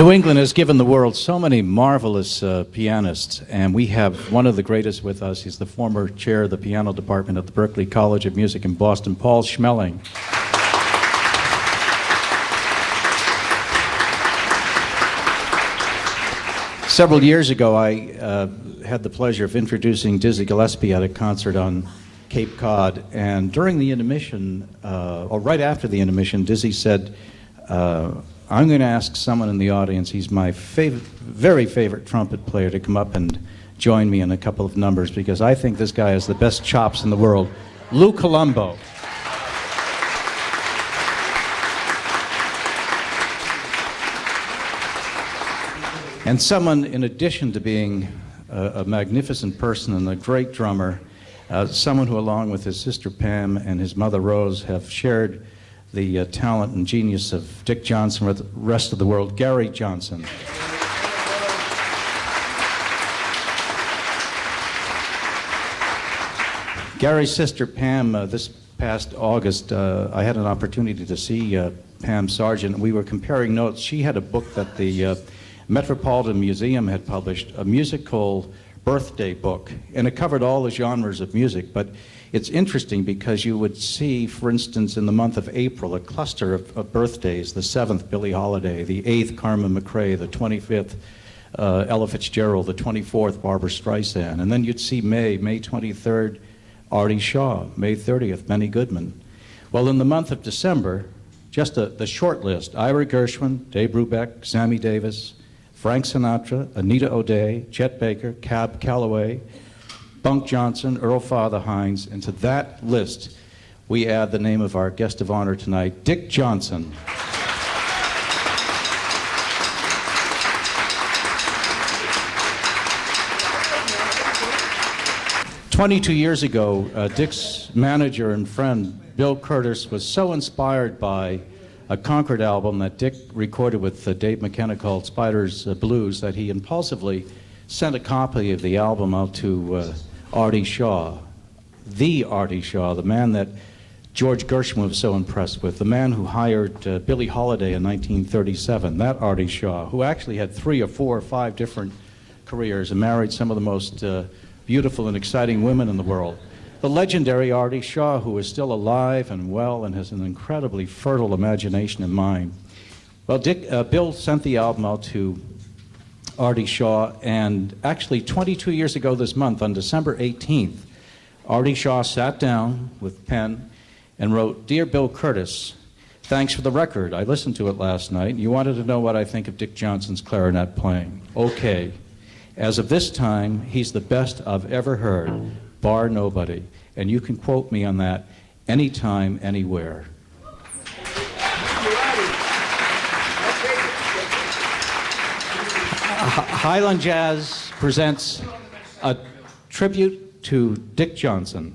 New England has given the world so many marvelous pianists, and we have one of the greatest with us. He's the former chair of the piano department at the Berklee College of Music in Boston, Paul Schmeling. Several years ago, I had the pleasure of introducing Dizzy Gillespie at a concert on Cape Cod, and during the intermission, or right after the intermission, Dizzy said, I'm going to ask someone in the audience, he's my very favorite trumpet player, to come up and join me in a couple of numbers, because I think this guy has the best chops in the world. Lou Colombo. And someone, in addition to being a magnificent person and a great drummer, someone who, along with his sister Pam and his mother Rose, have shared the talent and genius of Dick Johnson with the rest of the world, Gary Johnson. Gary's sister Pam, this past August, I had an opportunity to see Pam Sargent. We were comparing notes. She had a book that the Metropolitan Museum had published, a musical birthday book, and it covered all the genres of music. But it's interesting because you would see, for instance, in the month of April, a cluster of birthdays: the 7th, Billie Holiday; the 8th, Carmen McRae; the 25th, Ella Fitzgerald; the 24th, Barbra Streisand. And then you'd see May 23rd, Artie Shaw; May 30th, Benny Goodman. Well, in the month of December, just the short list: Ira Gershwin, Dave Brubeck, Sammy Davis, Frank Sinatra, Anita O'Day, Chet Baker, Cab Calloway, Bunk Johnson, Earl Father Hines. And to that list, we add the name of our guest of honor tonight, Dick Johnson. "22 years ago, Dick's manager and friend, Bill Curtis, was so inspired by a Concord album that Dick recorded with Dave McKenna called Spider's Blues, that he impulsively sent a copy of the album out to Artie Shaw, the Artie Shaw, the man that George Gershwin was so impressed with, the man who hired Billie Holiday in 1937, that Artie Shaw, who actually had 3 or 4 or 5 different careers and married some of the most beautiful and exciting women in the world. The legendary Artie Shaw, who is still alive and well and has an incredibly fertile imagination and mind. Well, Bill sent the album out to Artie Shaw, and actually 22 years ago this month, on December 18th, Artie Shaw sat down with pen and wrote, "Dear Bill Curtis, thanks for the record. I listened to it last night. You wanted to know what I think of Dick Johnson's clarinet playing. Okay. As of this time, he's the best I've ever heard, bar nobody. And you can quote me on that anytime, anywhere." Highland Jazz presents a tribute to Dick Johnson.